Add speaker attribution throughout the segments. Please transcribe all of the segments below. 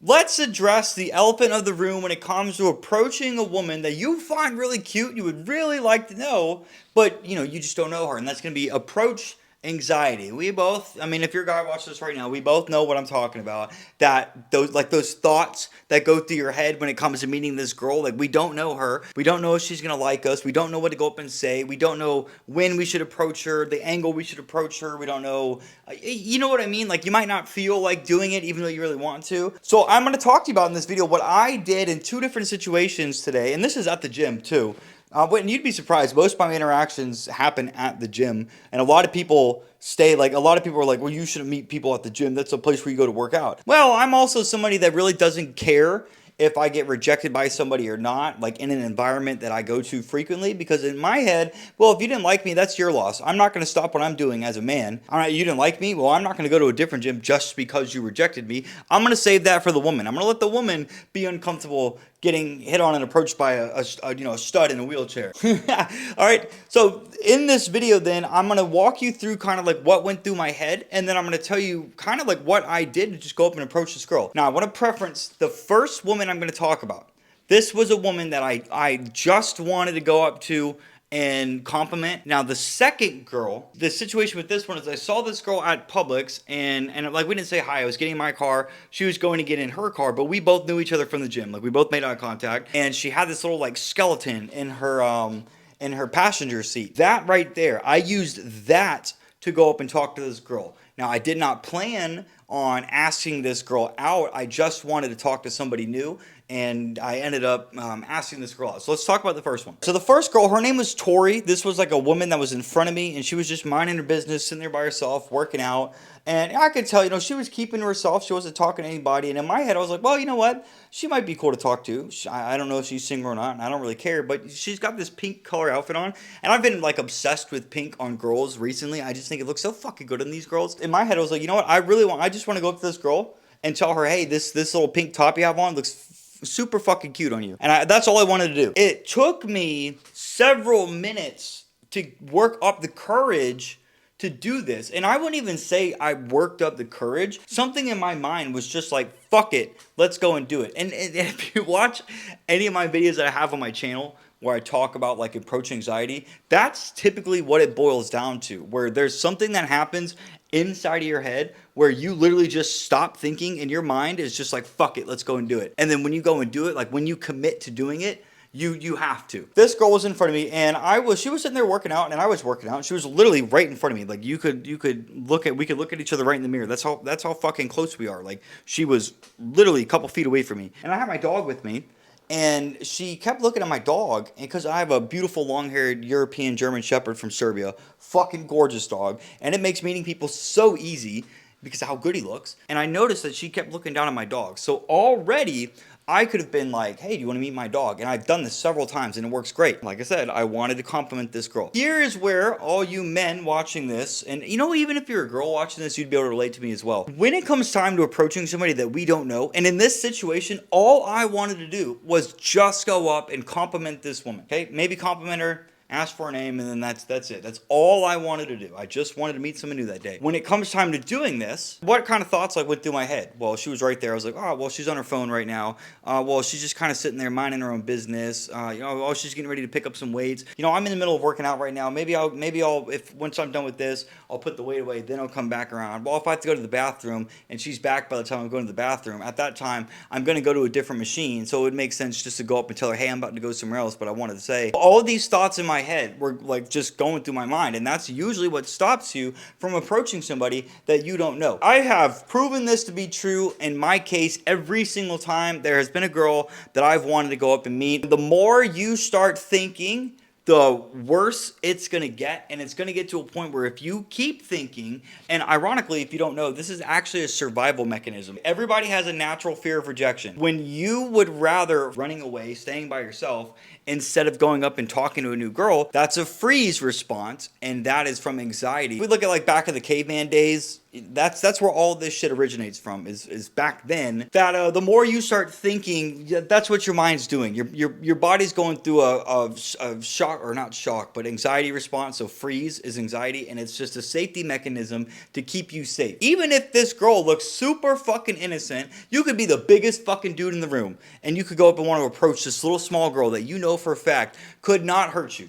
Speaker 1: Let's address the elephant of the room when it comes to approaching a woman that you find really cute, you would really like to know, but you just don't know her, and that's going to be approach anxiety. We both, I mean, if you're a guy watching this right now, we both know what I'm talking about. That those thoughts that go through your head when it comes to meeting this girl, like we don't know her, we don't know if she's going to like us, we don't know what to go up and say, we don't know when we should approach her, the angle we should approach her, we don't know, you know what I mean? Like you might not feel like doing it even though you really want to. So I'm going to talk to you about in this video what I did in two different situations today, and this is at the gym too. And you'd be surprised. Most of my interactions happen at the gym, and a lot of people stay. Like a lot of people are like, "Well, you shouldn't meet people at the gym. That's a place where you go to work out." Well, I'm also somebody that really doesn't care if I get rejected by somebody or not, like in an environment that I go to frequently, because in my head, well, if you didn't like me, that's your loss. I'm not going to stop what I'm doing as a man. All right, you didn't like me? Well, I'm not going to go to a different gym just because you rejected me. I'm going to save that for the woman. I'm going to let the woman be uncomfortable getting hit on and approached by a stud in a wheelchair. All right, so in this video then I'm going to walk you through kind of like what went through my head, and then I'm going to tell you kind of like what I did to just go up and approach this girl. Now I want to preference the first woman I'm going to talk about. This was a woman that I just wanted to go up to and compliment. Now the second girl, the situation with this one is I saw this girl at Publix, and like we didn't say hi. I was getting in my car. She was going to get in her car, but we both knew each other from the gym. Like we both made eye contact, and she had this little like skeleton in her passenger seat. That right there, I used that to go up and talk to this girl. Now I did not plan on asking this girl out. I just wanted to talk to somebody new, and I ended up asking this girl out. So let's talk about the first one. So the first girl, her name was Tori. This was like a woman that was in front of me, and she was just minding her business, sitting there by herself, working out. And I could tell, she was keeping to herself. She wasn't talking to anybody. And in my head, I was like, well, you know what? She might be cool to talk to. I don't know if she's single or not, and I don't really care. But she's got this pink color outfit on. And I've been like obsessed with pink on girls recently. I just think it looks so fucking good on these girls. In my head, I was like, you know what? I just want to go up to this girl and tell her, hey, this little pink top you have on looks super fucking cute on you. And that's all I wanted to do. It took me several minutes to work up the courage to do this. And I wouldn't even say I worked up the courage. Something in my mind was just like, fuck it, let's go and do it. And if you watch any of my videos that I have on my channel where I talk about like approach anxiety, that's typically what it boils down to, where there's something that happens inside of your head where you literally just stop thinking and your mind is just like, fuck it, let's go and do it. And then when you go and do it, like when you commit to doing it, you have to. This girl was in front of me, and she was sitting there working out, and I was working out. She was literally right in front of me. Like we could look at each other right in the mirror. That's how fucking close we are. Like she was literally a couple feet away from me, and I had my dog with me. And she kept looking at my dog, and because I have a beautiful long-haired European German Shepherd from Serbia, fucking gorgeous dog, and it makes meeting people so easy because of how good he looks. And I noticed that she kept looking down at my dog. So already I could have been like, hey, do you want to meet my dog? And I've done this several times, and it works great. Like I said, I wanted to compliment this girl. Here is where all you men watching this, and even if you're a girl watching this, you'd be able to relate to me as well. When it comes time to approaching somebody that we don't know, and in this situation, all I wanted to do was just go up and compliment this woman. Okay, maybe compliment her, ask for her name, and then that's it. That's all I wanted to do. I just wanted to meet someone new that day. When it comes time to doing this, what kind of thoughts like went through my head? Well, she was right there. I was like, oh, well, she's on her phone right now. Well, she's just kind of sitting there minding her own business. Oh, she's getting ready to pick up some weights. I'm in the middle of working out right now. Maybe I'll if once I'm done with this, I'll put the weight away. Then I'll come back around. Well, if I have to go to the bathroom and she's back by the time I'm going to the bathroom, at that time I'm going to go to a different machine. So it would make sense just to go up and tell her, hey, I'm about to go somewhere else. But I wanted to say all of these thoughts in my head were like just going through my mind, and that's usually what stops you from approaching somebody that you don't know. I have proven this to be true in my case every single time there has been a girl that I've wanted to go up and meet. The more you start thinking, the worse it's going to get, and it's going to get to a point where if you keep thinking, and ironically, if you don't know, this is actually a survival mechanism. Everybody has a natural fear of rejection. When you would rather running away, staying by yourself, instead of going up and talking to a new girl, that's a freeze response, and that is from anxiety. We look at like back in the caveman days, that's where all this shit originates from. Is back then that the more you start thinking, yeah, that's what your mind's doing. Your body's going through a shock, or not shock, but anxiety response. So freeze is anxiety, and it's just a safety mechanism to keep you safe. Even if this girl looks super fucking innocent, you could be the biggest fucking dude in the room, and you could go up and want to approach this little small girl that you know for a fact could not hurt you,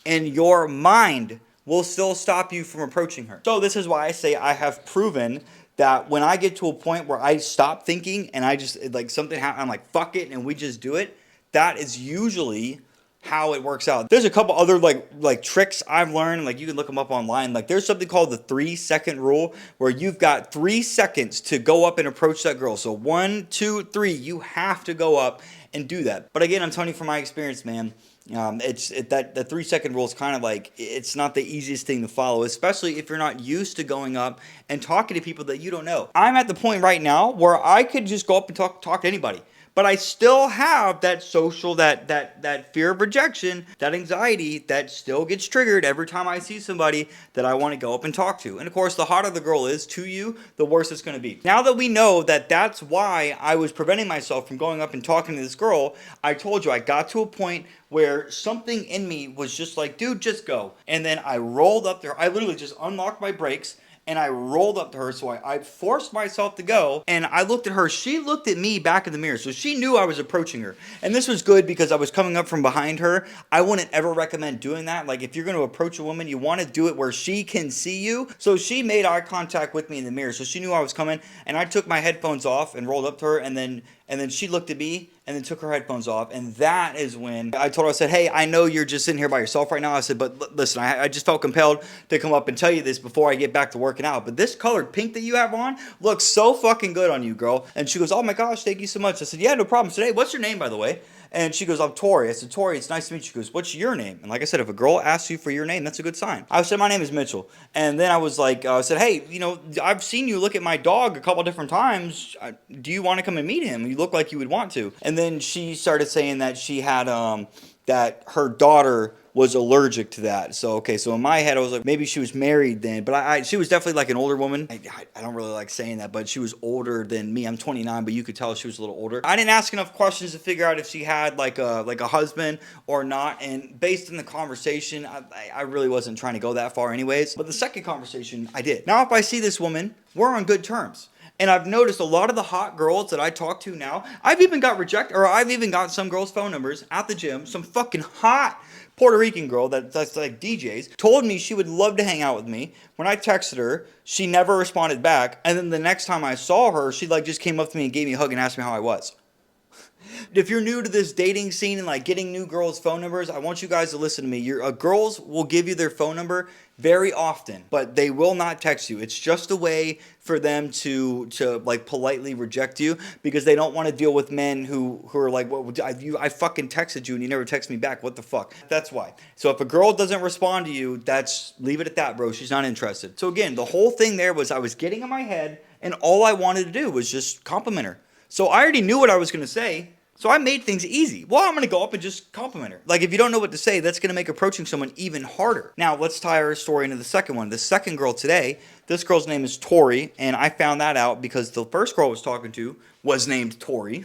Speaker 1: and your mind will still stop you from approaching her. So this is why I say I have proven that when I get to a point where I stop thinking and I just, like, something happens, I'm like, fuck it, and we just do it, that is usually how it works out. There's a couple other like tricks I've learned, like you can look them up online. Like there's something called the 3-second rule, where you've got 3 seconds to go up and approach that girl. So 1, 2, 3, you have to go up and do that. But again, I'm telling you from my experience, man, that the 3-second rule is kind of like, it's not the easiest thing to follow, especially if you're not used to going up and talking to people that you don't know. I'm at the point right now where I could just go up and talk to anybody. But I still have that social, that fear of rejection, that anxiety that still gets triggered every time I see somebody that I want to go up and talk to. And of course, the hotter the girl is to you, the worse it's going to be. Now that we know that that's why I was preventing myself from going up and talking to this girl, I told you I got to a point where something in me was just like, dude, just go. And then I rolled up there. I literally just unlocked my brakes and I rolled up to her. So I forced myself to go, and I looked at her. She looked at me back in the mirror, so she knew I was approaching her. And this was good because I was coming up from behind her. I wouldn't ever recommend doing that. Like, if you're going to approach a woman, you want to do it where she can see you. So she made eye contact with me in the mirror, so she knew I was coming. And I took my headphones off and rolled up to her, and then she looked at me and then took her headphones off. And that is when I told her, I said, hey, I know you're just sitting here by yourself right now. I said, but listen, I just felt compelled to come up and tell you this before I get back to working out. But this colored pink that you have on looks so fucking good on you, girl. And she goes, oh my gosh, thank you so much. I said, yeah, no problem. I said, hey, what's your name, by the way? And she goes, I'm Tori. I said, Tori, it's nice to meet you. She goes, what's your name? And like I said, if a girl asks you for your name, that's a good sign. I said, my name is Mitchell. And then I was like, I said, hey, I've seen you look at my dog a couple different times. Do you want to come and meet him? You look like you would want to. And then she started saying that she had, that her daughter was allergic to that. So in my head I was like, maybe she was married then, but she was definitely like an older woman. I don't really like saying that, but she was older than me. I'm 29, but you could tell she was a little older. I didn't ask enough questions to figure out if she had like a husband or not, and based on the conversation, I really wasn't trying to go that far anyways. But the second conversation I did. Now if I see this woman, we're on good terms. And I've noticed a lot of the hot girls that I talk to now, I've even got some girls' phone numbers at the gym. Some fucking hot Puerto Rican girl that's like DJs told me she would love to hang out with me. When I texted her, she never responded back. And then the next time I saw her, she like just came up to me and gave me a hug and asked me how I was. If you're new to this dating scene and like getting new girls' phone numbers, I want you guys to listen to me. Girls will give you their phone number very often, but they will not text you. It's just a way for them to like politely reject you because they don't want to deal with men who are like, well, I fucking texted you and you never text me back. What the fuck? That's why. So if a girl doesn't respond to you, leave it at that, bro. She's not interested. So again, the whole thing there was I was getting in my head and all I wanted to do was just compliment her. So I already knew what I was going to say. So I made things easy. Well, I'm going to go up and just compliment her. Like, if you don't know what to say, that's going to make approaching someone even harder. Now, let's tie our story into the second one. The second girl today, this girl's name is Tori, and I found that out because the first girl I was talking to was named Tori.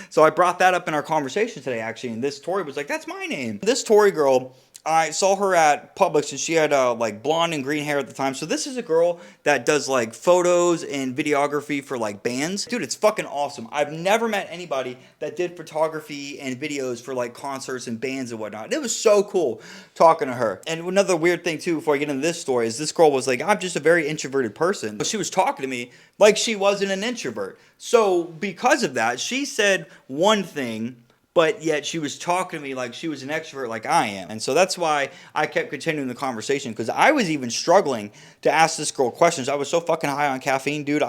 Speaker 1: So I brought that up in our conversation today, actually, and this Tori was like, that's my name. This Tori girl, I saw her at Publix, and she had like blonde and green hair at the time. So this is a girl that does like photos and videography for like bands. Dude, it's fucking awesome. I've never met anybody that did photography and videos for like concerts and bands and whatnot. It was so cool talking to her. And another weird thing too, before I get into this story, is this girl was like, I'm just a very introverted person. But she was talking to me like she wasn't an introvert. So because of that, she said one thing, but yet she was talking to me like she was an extrovert like I am. And so that's why I kept continuing the conversation, because I was even struggling to ask this girl questions. I was so fucking high on caffeine, dude.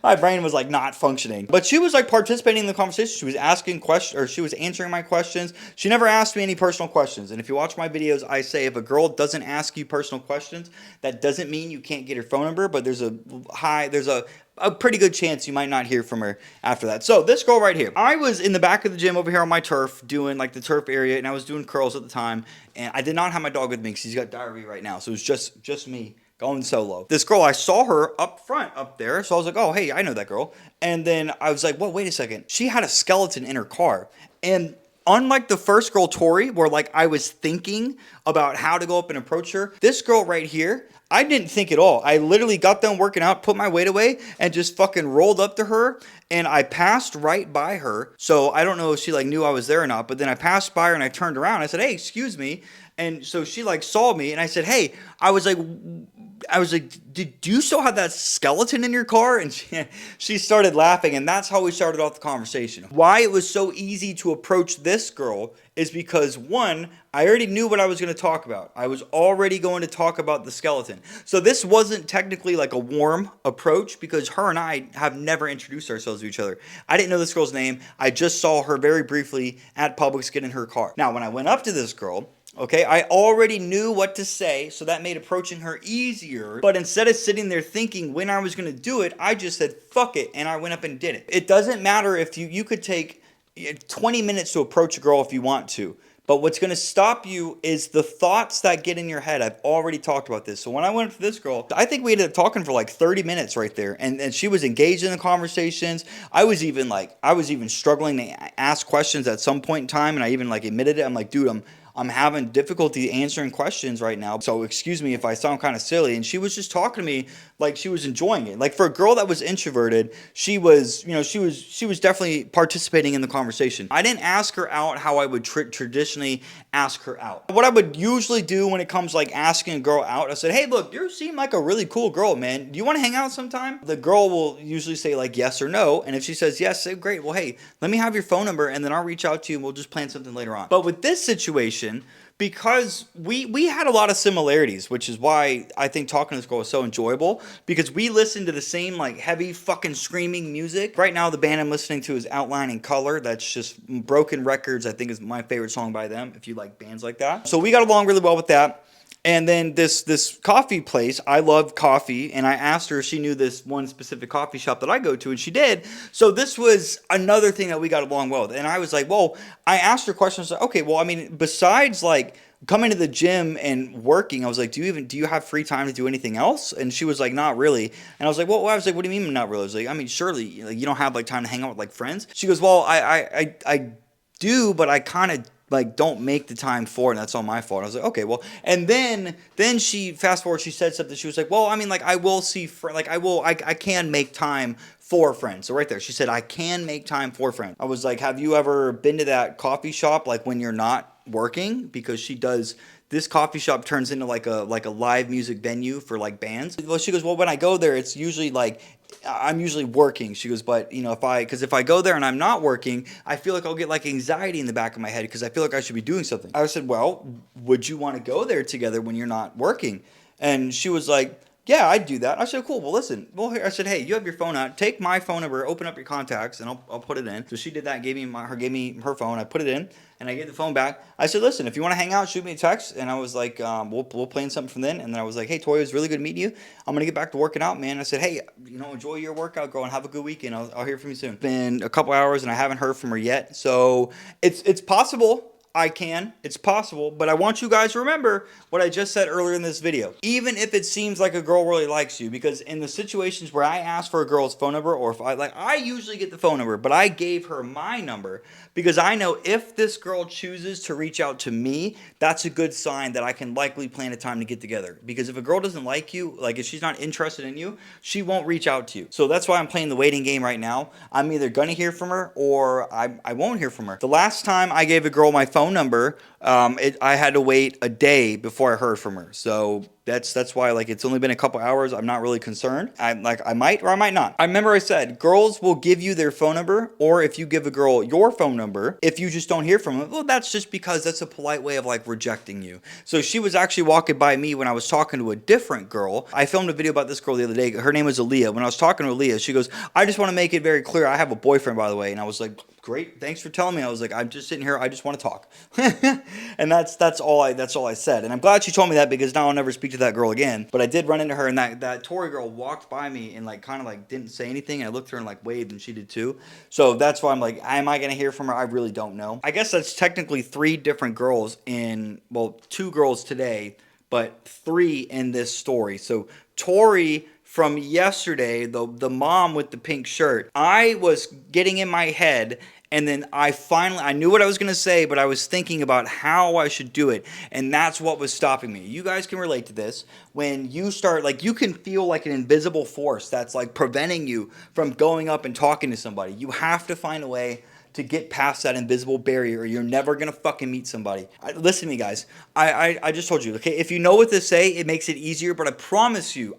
Speaker 1: My brain was like not functioning. But she was like participating in the conversation. She was asking questions, or she was answering my questions. She never asked me any personal questions. And if you watch my videos, I say if a girl doesn't ask you personal questions, that doesn't mean you can't get her phone number, but there's a pretty good chance you might not hear from her after that. So this girl right here, I was in the back of the gym over here on my turf doing like the turf area, and I was doing curls at the time, and I did not have my dog with me because he's got diarrhea right now. So it was just me going solo. This girl, I saw her up front up there, so I was like, oh, hey, I know that girl. And then I was like, well, wait a second. She had a skeleton in her car. And unlike the first girl, Tori, where like I was thinking about how to go up and approach her, this girl right here, I didn't think at all. I literally got done working out, put my weight away, and just fucking rolled up to her. And I passed right by her. So I don't know if she like knew I was there or not, but then I passed by her and I turned around. I said, hey, excuse me. And so she like saw me and I said, hey, I was like, do you still have that skeleton in your car? And she started laughing, and that's how we started off the conversation. Why it was so easy to approach this girl is because, one, I already knew what I was going to talk about. I was already going to talk about the skeleton. So this wasn't technically like a warm approach because her and I have never introduced ourselves to each other. I didn't know this girl's name. I just saw her very briefly at Publix get in her car. Now, when I went up to this girl, okay, I already knew what to say, so that made approaching her easier. But instead of sitting there thinking when I was going to do it, I just said, fuck it, and I went up and did it. It doesn't matter if you could take 20 minutes to approach a girl if you want to. But what's going to stop you is the thoughts that get in your head. I've already talked about this. So when I went to this girl, I think we ended up talking for like 30 minutes right there. And she was engaged in the conversations. I was even struggling to ask questions at some point in time. And I even like admitted it. I'm like, dude, I'm having difficulty answering questions right now. So excuse me if I sound kind of silly. And she was just talking to me like she was enjoying it. Like for a girl that was introverted, she was definitely participating in the conversation. I didn't ask her out how I would traditionally ask her out. What I would usually do when it comes like asking a girl out, I said, hey, look, you seem like a really cool girl, man. Do you want to hang out sometime? The girl will usually say like yes or no. And if she says yes, say great. Well, hey, let me have your phone number and then I'll reach out to you and we'll just plan something later on. But with this situation, because we had a lot of similarities, which is why I think talking to this girl was so enjoyable, because we listened to the same like heavy fucking screaming music. Right now the band I'm listening to is Outline in Color. That's just Broken Records, I think is my favorite song by them, if you like bands like that. So we got along really well with that. And then this coffee place, I love coffee, and I asked her if she knew this one specific coffee shop that I go to, and she did. So this was another thing that we got along well with. And I was like, well, I asked her questions like, okay, well, I mean, besides like coming to the gym and working, I was like, do you have free time to do anything else? And she was like, not really. And I was like, well, what do you mean not really? I was like, I mean, surely like, you don't have like time to hang out with like friends? She goes, well, I do, but I kind of like don't make the time for it, and that's all my fault. I was like, okay, well, and then she fast forward, she said something. She was like, well, I mean, like I will see I can make time for friends. So right there, she said, I can make time for friends. I was like, have you ever been to that coffee shop like when you're not working? Because she does. This coffee shop turns into like a live music venue for like bands. Well, she goes, well, when I go there, it's usually like I'm usually working. She goes, but you know, if I go there and I'm not working, I feel like I'll get like anxiety in the back of my head because I feel like I should be doing something. I said, well, would you want to go there together when you're not working? And she was like, yeah, I'd do that. I said, cool. Well, listen. Well, here, I said, hey, you have your phone out. Take my phone number, open up your contacts, and I'll put it in. So she did that, gave me her phone. I put it in, and I gave the phone back. I said, listen, if you want to hang out, shoot me a text. And I was like, we'll plan something from then. And then I was like, hey, Tori, it was really good meeting you. I'm gonna get back to working out, man. I said, hey, enjoy your workout, girl, and have a good weekend. I'll hear from you soon. It's been a couple hours, and I haven't heard from her yet. So it's possible. It's possible, but I want you guys to remember what I just said earlier in this video. Even if it seems like a girl really likes you, because in the situations where I ask for a girl's phone number, or if I usually get the phone number, but I gave her my number because I know if this girl chooses to reach out to me, that's a good sign that I can likely plan a time to get together. Because if a girl doesn't like you, like if she's not interested in you, she won't reach out to you. So that's why I'm playing the waiting game right now. I'm either gonna hear from her or I won't hear from her. The last time I gave a girl my phone number, I had to wait a day before I heard from her. So that's why like it's only been a couple hours. I'm not really concerned. I might or I might not. I remember I said girls will give you their phone number, or if you give a girl your phone number, if you just don't hear from them, well, that's just because that's a polite way of like rejecting you. So she was actually walking by me when I was talking to a different girl. I filmed a video about this girl the other day. Her name was Aaliyah. When I was talking to Aaliyah, she goes, I just want to make it very clear I have a boyfriend, by the way. And I was like, great, thanks for telling me. I was like, I'm just sitting here, I just want to talk. And that's all I said. And I'm glad she told me that, because now I'll never speak to that girl again. But I did run into her, and that Tori girl walked by me and like kind of like didn't say anything. And I looked at her and like waved, and she did too. So that's why I'm like, am I gonna hear from her? I really don't know. I guess that's technically 3 different girls 2 girls today, but 3 in this story. So Tori from yesterday, the mom with the pink shirt, I was getting in my head, and then I knew what I was going to say, but I was thinking about how I should do it, and that's what was stopping me. You guys can relate to this. When you start, like, you can feel like an invisible force that's like preventing you from going up and talking to somebody. You have to find a way to get past that invisible barrier, or you're never gonna fucking meet somebody. Listen to me, guys. I just told you, okay? If you know what to say, it makes it easier. But I promise you,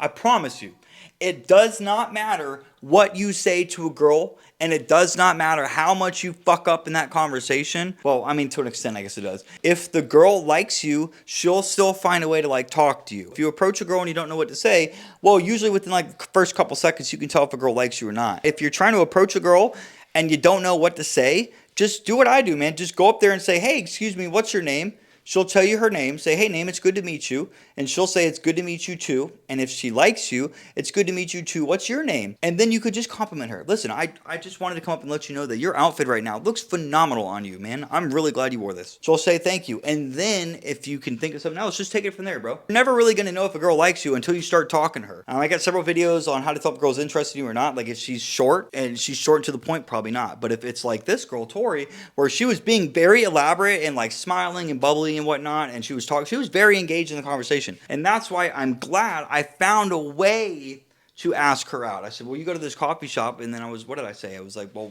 Speaker 1: it does not matter what you say to a girl, and it does not matter how much you fuck up in that conversation. Well, I mean, to an extent, I guess it does. If the girl likes you, she'll still find a way to like talk to you. If you approach a girl and you don't know what to say, well, usually within like the first couple seconds, you can tell if a girl likes you or not. If you're trying to approach a girl and you don't know what to say, just do what I do, man. Just go up there and say, hey, excuse me, what's your name? She'll tell you her name. Say, hey, name, it's good to meet you. And she'll say, it's good to meet you too. And if she likes you, it's good to meet you too. What's your name? And then you could just compliment her. Listen, I just wanted to come up and let you know that your outfit right now looks phenomenal on you, man. I'm really glad you wore this. She'll say thank you. And then if you can think of something else, just take it from there, bro. You're never really going to know if a girl likes you until you start talking to her. I got several videos on how to tell if a girl's interested in you or not. Like if she's short and she's short and to the point, probably not. But if it's like this girl, Tori, where she was being very elaborate and like smiling and bubbly and whatnot, and she was very engaged in the conversation. And that's why I'm glad I found a way to ask her out. I said, well, you go to this coffee shop. And then what did I say? I was like, well,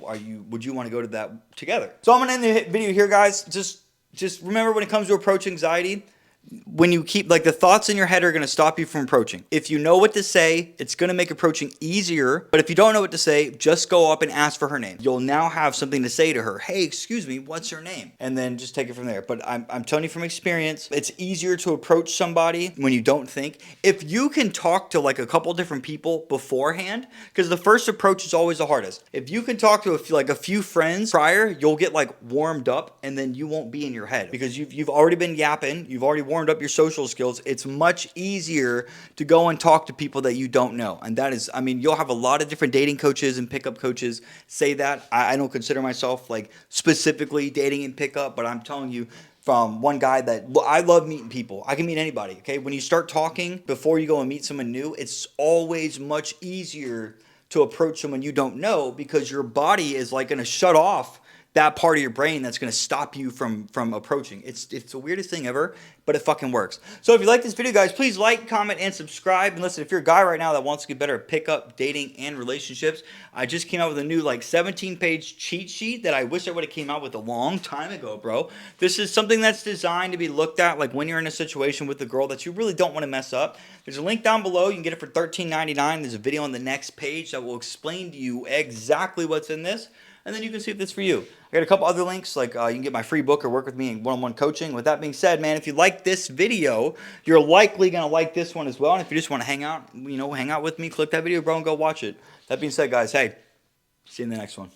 Speaker 1: would you want to go to that together? So I'm going to end the video here, guys. Just remember, when it comes to approach anxiety, when you keep, like, the thoughts in your head are going to stop you from approaching. If you know what to say, it's going to make approaching easier. But if you don't know what to say, just go up and ask for her name. You'll now have something to say to her. Hey, excuse me, what's your name? And then just take it from there. But I'm telling you from experience, it's easier to approach somebody when you don't think. If you can talk to like a couple different people beforehand, because the first approach is always the hardest. If you can talk to a few friends prior, you'll get like warmed up, and then you won't be in your head because you've already been yapping. You've already warmed up your social skills. It's much easier to go and talk to people that you don't know. And that is, I mean, you'll have a lot of different dating coaches and pickup coaches say that. I don't consider myself like specifically dating and pickup, but I'm telling you from one guy that I love meeting people. I can meet anybody, okay? When you start talking before you go and meet someone new, it's always much easier to approach someone you don't know because your body is like going to shut off that part of your brain that's going to stop you from approaching. It's the weirdest thing ever, but it fucking works. So if you like this video, guys, please like, comment, and subscribe. And listen, if you're a guy right now that wants to get better at pickup, dating, and relationships, I just came out with a new like 17-page cheat sheet that I wish I would have came out with a long time ago, bro. This is something that's designed to be looked at like when you're in a situation with a girl that you really don't want to mess up. There's a link down below. You can get it for $13.99. There's a video on the next page that will explain to you exactly what's in this. And then you can see if it's for you. I got a couple other links, like you can get my free book or work with me in one-on-one coaching. With that being said, man, if you like this video, you're likely going to like this one as well. And if you just want to hang out with me, click that video, bro, and go watch it. That being said, guys, hey, see you in the next one.